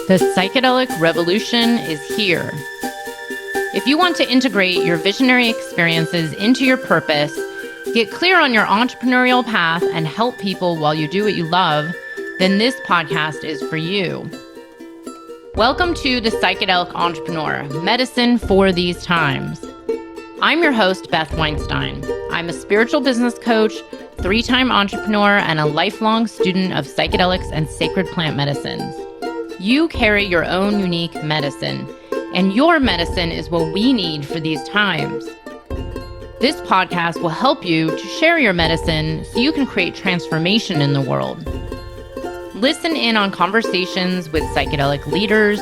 The psychedelic revolution is here. If you want to integrate your visionary experiences into your purpose, get clear on your entrepreneurial path, and help people while you do what you love, then this podcast is for you. Welcome to The Psychedelic Entrepreneur, Medicine for These Times. I'm your host, Beth Weinstein. I'm a spiritual business coach, 3-time entrepreneur, and a lifelong student of psychedelics and sacred plant medicines. You carry your own unique medicine, and your medicine is what we need for these times. This podcast will help you to share your medicine so you can create transformation in the world. Listen in on conversations with psychedelic leaders,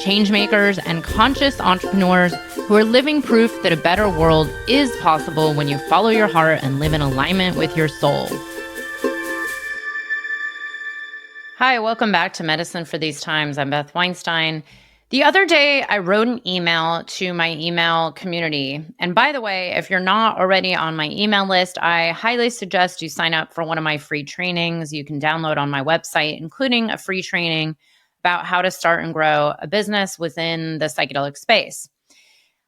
changemakers, and conscious entrepreneurs who are living proof that a better world is possible when you follow your heart and live in alignment with your soul. Hi, welcome back to Medicine for These Times. I'm Beth Weinstein. The other day, I wrote an email to my email community. And by the way, if you're not already on my email list, I highly suggest you sign up for one of my free trainings you can download on my website, including a free training about how to start and grow a business within the psychedelic space.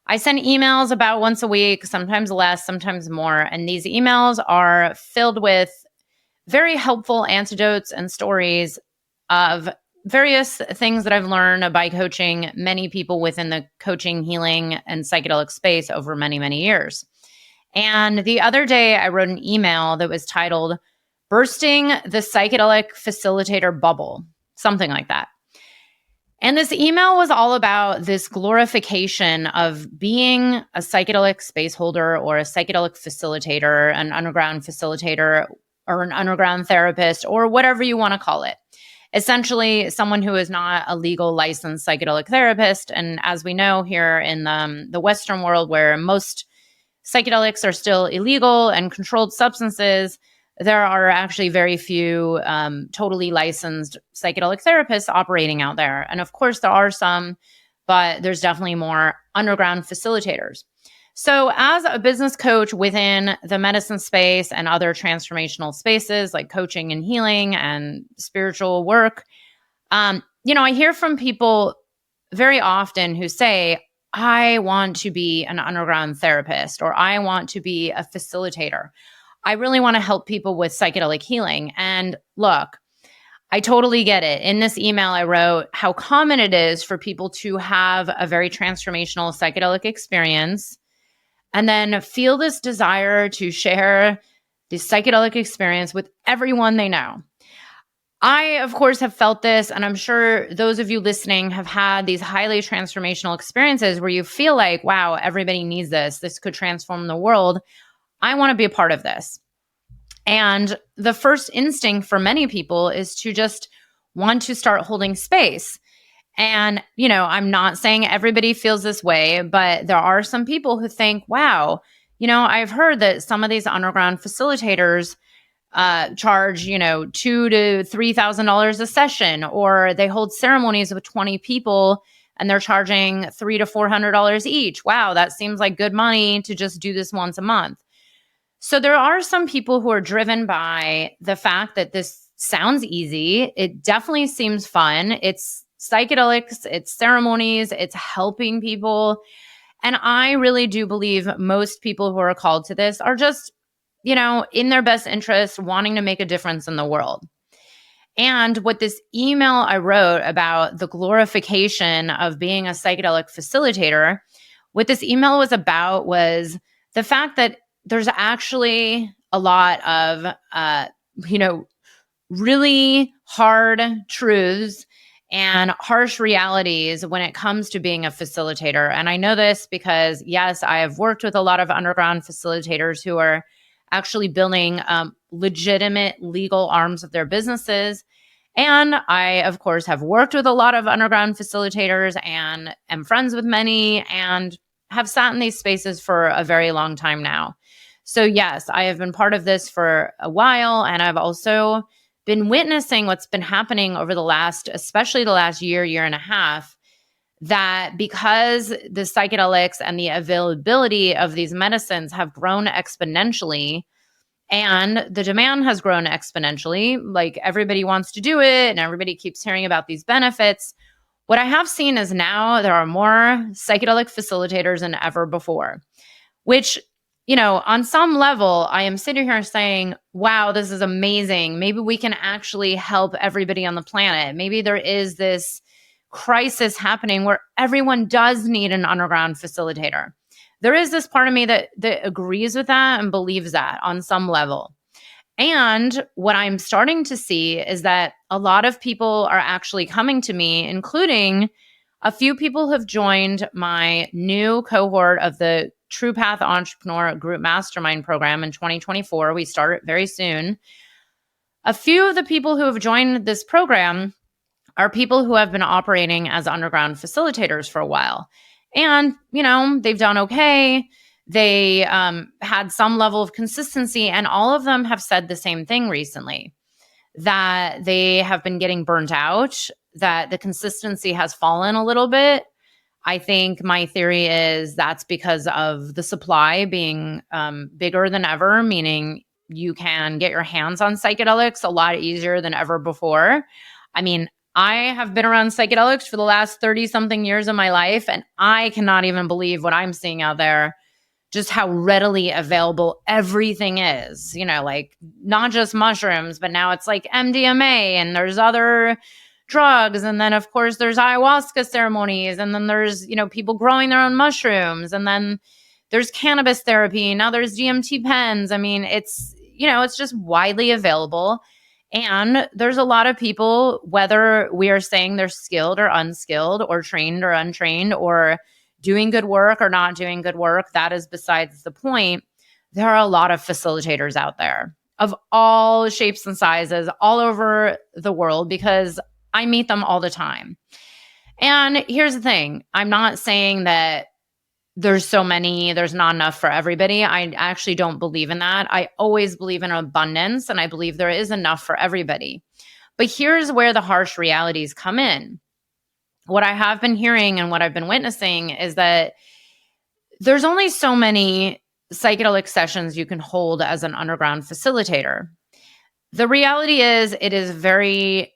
I send emails about once a week, sometimes less, sometimes more. And these emails are filled with very helpful antidotes and stories of various things that I've learned by coaching many people within the coaching, healing, and psychedelic space over many, many years. And the other day, I wrote an email that was titled, Bursting the Psychedelic Facilitator Bubble, something like that. And this email was all about this glorification of being a psychedelic space holder or a psychedelic facilitator, an underground facilitator, or an underground therapist, or whatever you want to call it. Essentially, someone who is not a legal licensed psychedelic therapist. And as we know here in the Western world, where most psychedelics are still illegal and controlled substances, there are actually very few totally licensed psychedelic therapists operating out there. And of course, there are some, but there's definitely more underground facilitators. So as a business coach within the medicine space and other transformational spaces like coaching and healing and spiritual work, I hear from people very often who say, I want to be an underground therapist, or I want to be a facilitator. I really want to help people with psychedelic healing. And look, I totally get it. In this email, I wrote how common it is for people to have a very transformational psychedelic experience and then feel this desire to share this psychedelic experience with everyone they know. I, of course, have felt this, and I'm sure those of you listening have had these highly transformational experiences where you feel like, wow, everybody needs this. This could transform the world. I want to be a part of this. And the first instinct for many people is to just want to start holding space. And, I'm not saying everybody feels this way, but there are some people who think, wow, I've heard that some of these underground facilitators charge, $2,000 to $3,000 a session, or they hold ceremonies with 20 people and they're charging $300 to $400 each. Wow, that seems like good money to just do this once a month. So there are some people who are driven by the fact that this sounds easy. It definitely seems fun. It's psychedelics, it's ceremonies, it's helping people. And I really do believe most people who are called to this are just, in their best interest, wanting to make a difference in the world. And what this email I wrote about the glorification of being a psychedelic facilitator, what this email was about was the fact that there's actually a lot of, really hard truths and harsh realities when it comes to being a facilitator. And I know this because, yes, I have worked with a lot of underground facilitators who are actually building legitimate legal arms of their businesses. And I, of course, have worked with a lot of underground facilitators and am friends with many and have sat in these spaces for a very long time now. So yes, I have been part of this for a while, and I've also been witnessing what's been happening over especially the last year and a half, that because the psychedelics and the availability of these medicines have grown exponentially, and the demand has grown exponentially, like everybody wants to do it and everybody keeps hearing about these benefits, What I have seen is now there are more psychedelic facilitators than ever before, which, on some level, I am sitting here saying, wow, this is amazing. Maybe we can actually help everybody on the planet. Maybe there is this crisis happening where everyone does need an underground facilitator. There is this part of me that agrees with that and believes that on some level. And what I'm starting to see is that a lot of people are actually coming to me, including a few people who have joined my new cohort of the True Path Entrepreneur Group Mastermind program in 2024. We start it very soon. A few of the people who have joined this program are people who have been operating as underground facilitators for a while. And, they've done okay. They had some level of consistency, and all of them have said the same thing recently, that they have been getting burnt out, that the consistency has fallen a little bit. I think my theory is that's because of the supply being bigger than ever, meaning you can get your hands on psychedelics a lot easier than ever before. I mean, I have been around psychedelics for the last 30-something years of my life, and I cannot even believe what I'm seeing out there, just how readily available everything is, like not just mushrooms, but now it's like MDMA and there's other drugs. And then of course there's ayahuasca ceremonies. And then there's, people growing their own mushrooms. And then there's cannabis therapy. Now there's DMT pens. I mean, it's just widely available. And there's a lot of people, whether we are saying they're skilled or unskilled or trained or untrained or doing good work or not doing good work, that is besides the point. There are a lot of facilitators out there of all shapes and sizes all over the world because I meet them all the time. And here's the thing. I'm not saying that there's so many, there's not enough for everybody. I actually don't believe in that. I always believe in abundance, and I believe there is enough for everybody. But here's where the harsh realities come in. What I have been hearing and what I've been witnessing is that there's only so many psychedelic sessions you can hold as an underground facilitator. The reality is it is very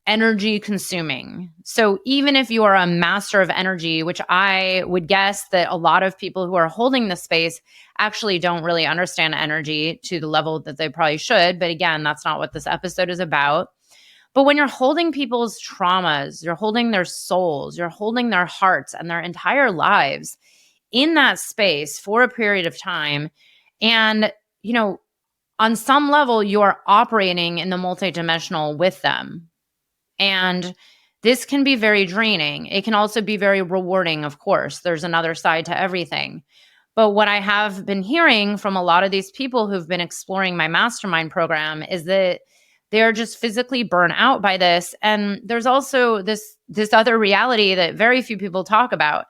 energy consuming. So even if you are a master of energy, which I would guess that a lot of people who are holding the space actually don't really understand energy to the level that they probably should. But again, that's not what this episode is about. But when you're holding people's traumas, you're holding their souls, you're holding their hearts and their entire lives in that space for a period of time. And, on some level, you are operating in the multidimensional with them. And this can be very draining. It can also be very rewarding, of course. There's another side to everything. But what I have been hearing from a lot of these people who've been exploring my mastermind program is that they're just physically burnt out by this. And there's also this other reality that very few people talk about.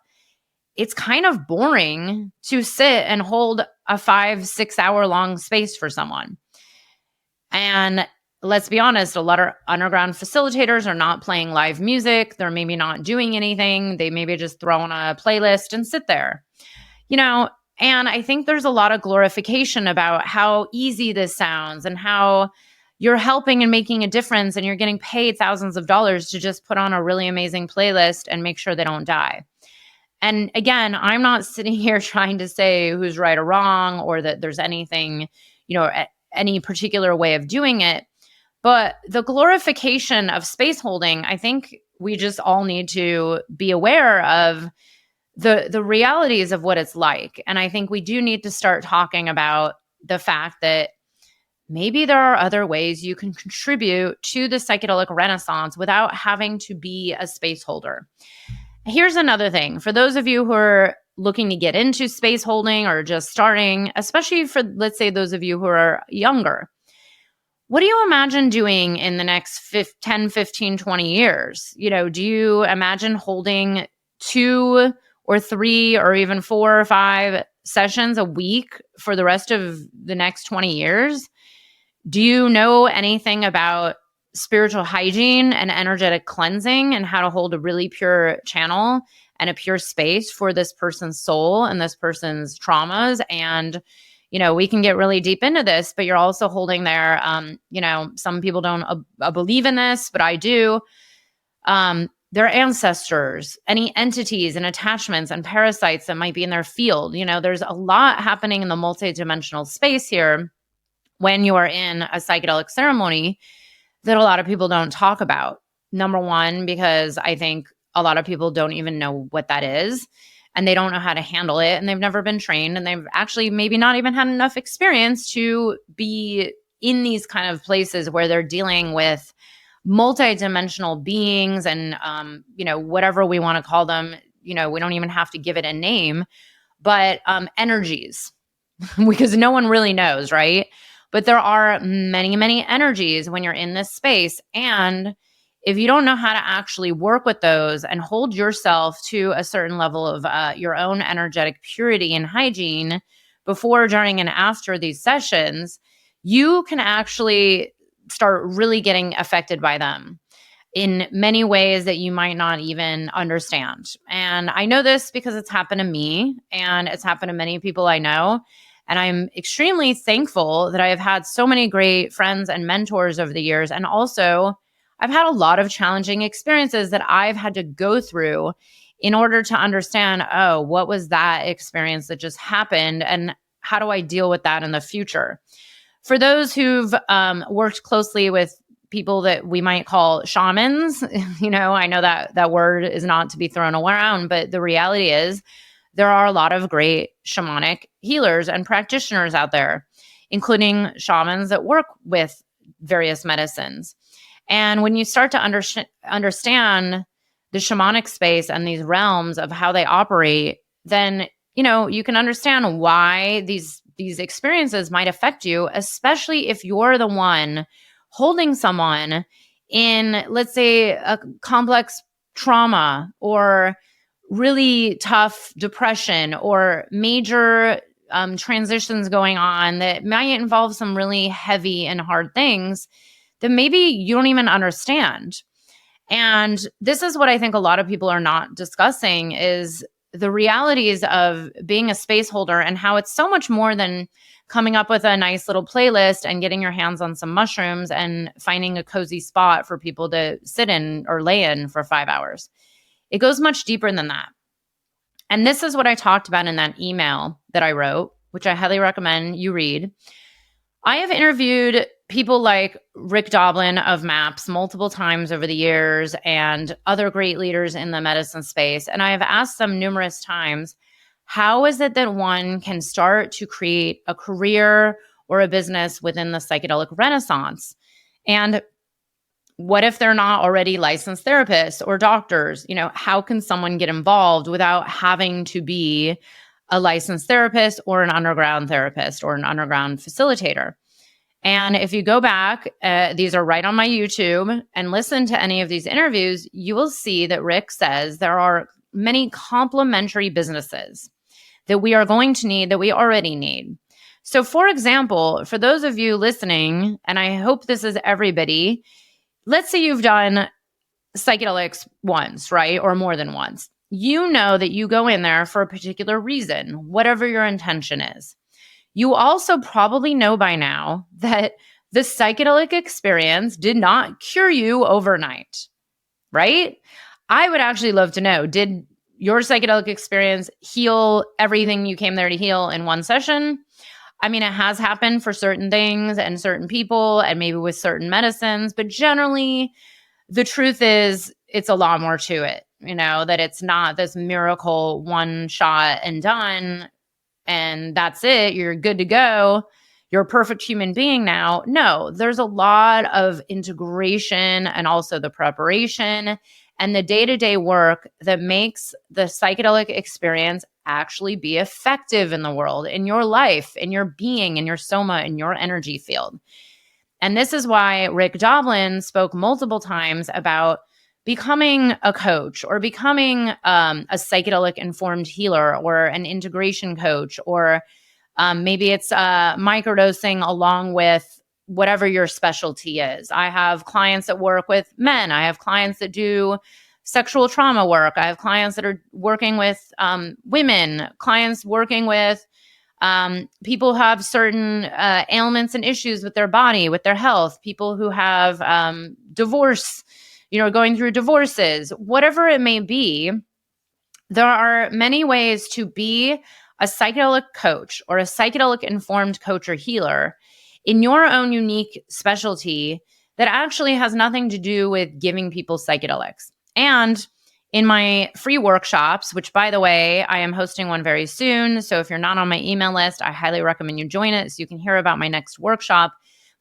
It's kind of boring to sit and hold a 5-6 hour long space for someone. And let's be honest, a lot of underground facilitators are not playing live music. They're maybe not doing anything. They maybe just throw on a playlist and sit there, and I think there's a lot of glorification about how easy this sounds and how you're helping and making a difference and you're getting paid thousands of dollars to just put on a really amazing playlist and make sure they don't die. And again, I'm not sitting here trying to say who's right or wrong or that there's anything, any particular way of doing it. But the glorification of space holding, I think we just all need to be aware of the realities of what it's like. And I think we do need to start talking about the fact that maybe there are other ways you can contribute to the psychedelic renaissance without having to be a space holder. Here's another thing. For those of you who are looking to get into space holding or just starting, especially for, let's say, those of you who are younger, what do you imagine doing in the next 10, 15, 20 years? Do you imagine holding 2 or 3 or even 4 or 5 sessions a week for the rest of the next 20 years? Do you know anything about spiritual hygiene and energetic cleansing and how to hold a really pure channel and a pure space for this person's soul and this person's traumas? And, we can get really deep into this, but you're also holding their, some people don't believe in this, but I do. their ancestors, any entities and attachments and parasites that might be in their field. There's a lot happening in the multidimensional space here when you are in a psychedelic ceremony that a lot of people don't talk about. Number one, because I think a lot of people don't even know what that is, and they don't know how to handle it, and they've never been trained, and they've actually maybe not even had enough experience to be in these kind of places where they're dealing with multidimensional beings and, whatever we want to call them. We don't even have to give it a name, but energies, because no one really knows, right? But there are many, many energies when you're in this space. And if you don't know how to actually work with those and hold yourself to a certain level of your own energetic purity and hygiene before, during, and after these sessions, you can actually start really getting affected by them in many ways that you might not even understand. And I know this because it's happened to me, and it's happened to many people I know. And I'm extremely thankful that I have had so many great friends and mentors over the years. And also, I've had a lot of challenging experiences that I've had to go through in order to understand, oh, what was that experience that just happened? And how do I deal with that in the future? For those who've worked closely with people that we might call shamans, I know that word is not to be thrown around, but the reality is there are a lot of great shamanic healers and practitioners out there, including shamans that work with various medicines. And when you start to understand the shamanic space and these realms of how they operate, then, you can understand why these experiences might affect you, especially if you're the one holding someone in, let's say, a complex trauma or really tough depression or major transitions going on that might involve some really heavy and hard things that maybe you don't even understand. And this is what I think a lot of people are not discussing, is the realities of being a space holder and how it's so much more than coming up with a nice little playlist and getting your hands on some mushrooms and finding a cozy spot for people to sit in or lay in for 5 hours. It goes much deeper than that. And this is what I talked about in that email that I wrote, which I highly recommend you read. I have interviewed people like Rick Doblin of MAPS multiple times over the years and other great leaders in the medicine space. And I have asked them numerous times, how is it that one can start to create a career or a business within the psychedelic renaissance? And what if they're not already licensed therapists or doctors? How can someone get involved without having to be a licensed therapist or an underground therapist or an underground facilitator? And if you go back, these are right on my YouTube, and listen to any of these interviews, you will see that Rick says there are many complementary businesses that we are going to need, that we already need. So for example, for those of you listening, and I hope this is everybody, let's say you've done psychedelics once, right? Or more than once. You know that you go in there for a particular reason, whatever your intention is. You also probably know by now that the psychedelic experience did not cure you overnight, right? I would actually love to know, did your psychedelic experience heal everything you came there to heal in one session? I mean, it has happened for certain things and certain people and maybe with certain medicines, but generally the truth is it's a lot more to it, that it's not this miracle one shot and done and that's it, you're good to go, you're a perfect human being now. No, there's a lot of integration and also the preparation and the day-to-day work that makes the psychedelic experience actually be effective in the world, in your life, in your being, in your soma, in your energy field. And this is why Rick Doblin spoke multiple times about becoming a coach or becoming a psychedelic-informed healer or an integration coach, or maybe it's microdosing along with whatever your specialty is. I have clients that work with men. I have clients that do sexual trauma work. I have clients that are working with women, clients working with people who have certain ailments and issues with their body, with their health, people who have divorce going through divorces, whatever it may be, there are many ways to be a psychedelic coach or a psychedelic-informed coach or healer in your own unique specialty that actually has nothing to do with giving people psychedelics. And in my free workshops, which by the way, I am hosting one very soon. So if you're not on my email list, I highly recommend you join it so you can hear about my next workshop.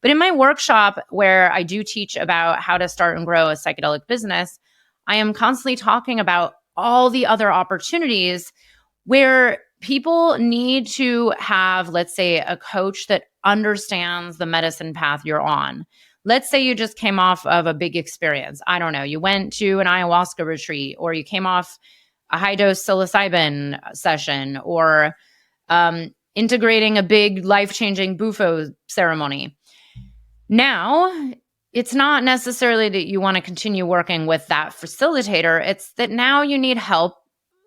But in my workshop, where I do teach about how to start and grow a psychedelic business, I am constantly talking about all the other opportunities where people need to have, let's say, a coach that understands the medicine path you're on. Let's say you just came off of a big experience. I don't know. You went to an ayahuasca retreat, or you came off a high dose psilocybin session, or integrating a big life-changing Bufo ceremony. Now, it's not necessarily that you want to continue working with that facilitator. It's that now you need help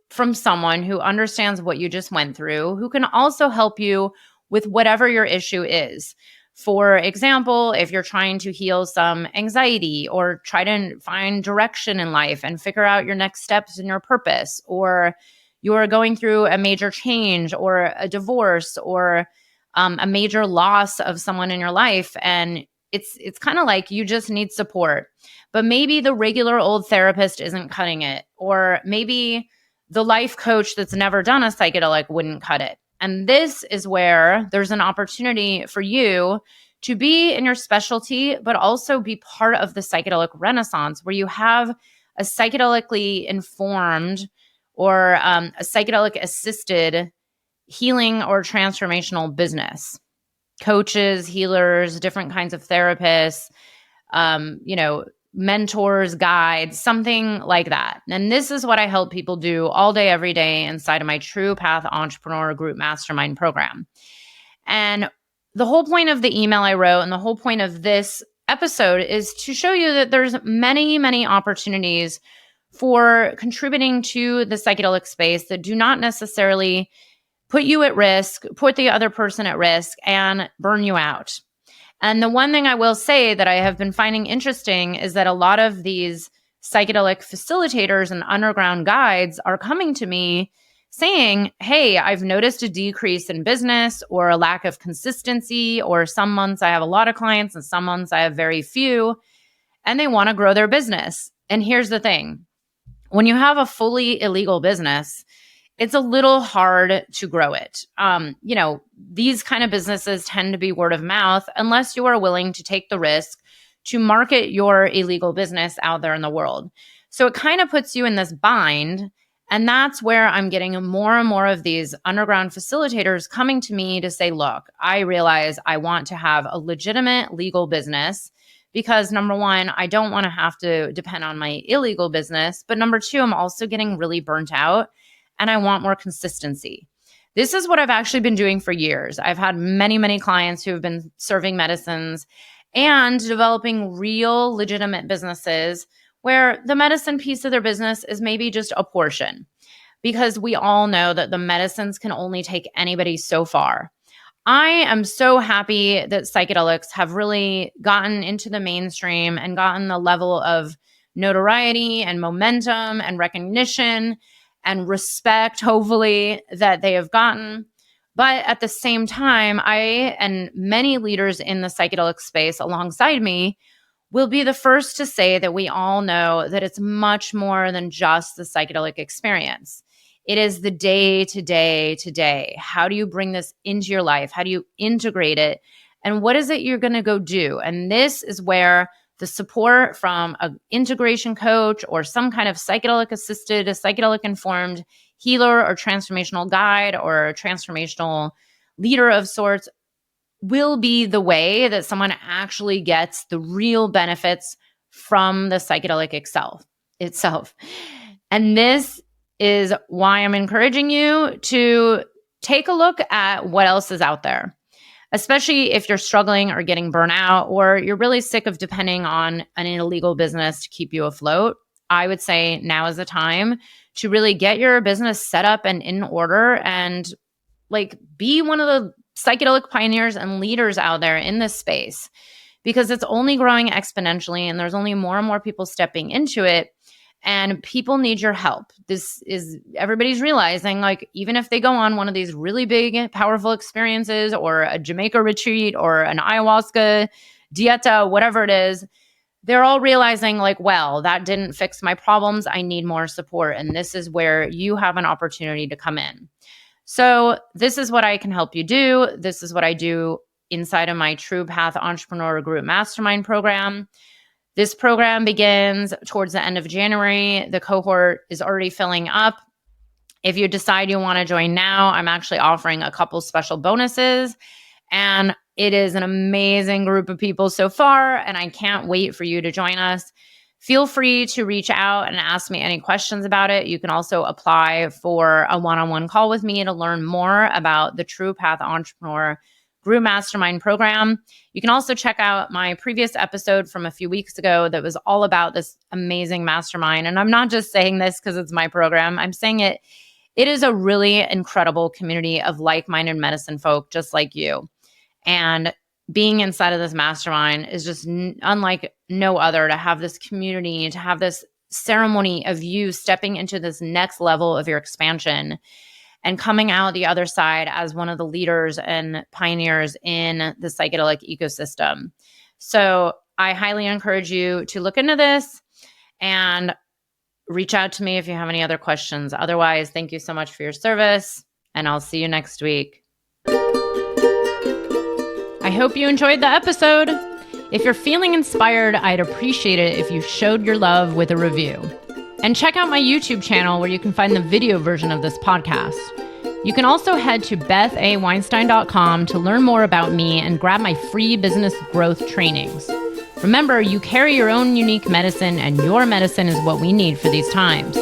from someone who understands what you just went through, who can also help you with whatever your issue is. For example, if you're trying to heal some anxiety or try to find direction in life and figure out your next steps and your purpose, or you're going through a major change or a divorce or a major loss of someone in your life, and it's kind of like you just need support, but maybe the regular old therapist isn't cutting it, or maybe the life coach that's never done a psychedelic wouldn't cut it. And this is where there's an opportunity for you to be in your specialty, but also be part of the psychedelic renaissance, where you have a psychedelically informed or a psychedelic assisted healing or transformational business. Coaches, healers, different kinds of therapists, mentors, guides, something like that. And this is what I help people do all day, every day inside of my True Path Entrepreneur Group Mastermind program. And the whole point of the email I wrote and the whole point of this episode is to show you that there's many, many opportunities for contributing to the psychedelic space that do not necessarily put you at risk, put the other person at risk, and burn you out. And the one thing I will say that I have been finding interesting is that a lot of these psychedelic facilitators and underground guides are coming to me saying, hey, I've noticed a decrease in business or a lack of consistency, or some months I have a lot of clients and some months I have very few, and they want to grow their business. And here's the thing. When you have a fully illegal business, it's a little hard to grow it. These kind of businesses tend to be word of mouth unless you are willing to take the risk to market your illegal business out there in the world. So it kind of puts you in this bind. And that's where I'm getting more and more of these underground facilitators coming to me to say, look, I realize I want to have a legitimate legal business because number one, I don't want to have to depend on my illegal business. But number two, I'm also getting really burnt out and I want more consistency. This is what I've actually been doing for years. I've had many, many clients who have been serving medicines and developing real legitimate businesses where the medicine piece of their business is maybe just a portion, because we all know that the medicines can only take anybody so far. I am so happy that psychedelics have really gotten into the mainstream and gotten the level of notoriety and momentum and recognition and respect, hopefully, that they have gotten. But at the same time, I and many leaders in the psychedelic space alongside me will be the first to say that we all know that it's much more than just the psychedelic experience. It is the day to day to day. How do you bring this into your life? How do you integrate it? And what is it you're going to go do? And this is where the support from an integration coach or some kind of psychedelic assisted, a psychedelic informed healer or transformational guide or a transformational leader of sorts will be the way that someone actually gets the real benefits from the psychedelic itself. And this is why I'm encouraging you to take a look at what else is out there, especially if you're struggling or getting burnt out or you're really sick of depending on an illegal business to keep you afloat. I would say now is the time to really get your business set up and in order and be one of the psychedelic pioneers and leaders out there in this space, because it's only growing exponentially and there's only more and more people stepping into it. And people need your help. This is, everybody's realizing, like, even if they go on one of these really big, powerful experiences or a Jamaica retreat or an ayahuasca dieta, whatever it is, they're all realizing, like, well, that didn't fix my problems. I need more support. And this is where you have an opportunity to come in. So this is what I can help you do. This is what I do inside of my True Path Entrepreneur Group Mastermind program. This program begins towards the end of January. The cohort is already filling up. If you decide you want to join now, I'm actually offering a couple special bonuses. And it is an amazing group of people so far, and I can't wait for you to join us. Feel free to reach out and ask me any questions about it. You can also apply for a one-on-one call with me to learn more about the True Path Entrepreneur Group Mastermind program. You can also check out my previous episode from a few weeks ago that was all about this amazing mastermind. And I'm not just saying this because it's my program. I'm saying it is a really incredible community of like-minded medicine folk just like you. And being inside of this mastermind is just unlike no other, to have this community, to have this ceremony of you stepping into this next level of your expansion and coming out the other side as one of the leaders and pioneers in the psychedelic ecosystem. So I highly encourage you to look into this and reach out to me if you have any other questions. Otherwise, thank you so much for your service, and I'll see you next week. I hope you enjoyed the episode. If you're feeling inspired, I'd appreciate it if you showed your love with a review. And check out my YouTube channel where you can find the video version of this podcast. You can also head to bethaweinstein.com to learn more about me and grab my free business growth trainings. Remember, you carry your own unique medicine, and your medicine is what we need for these times.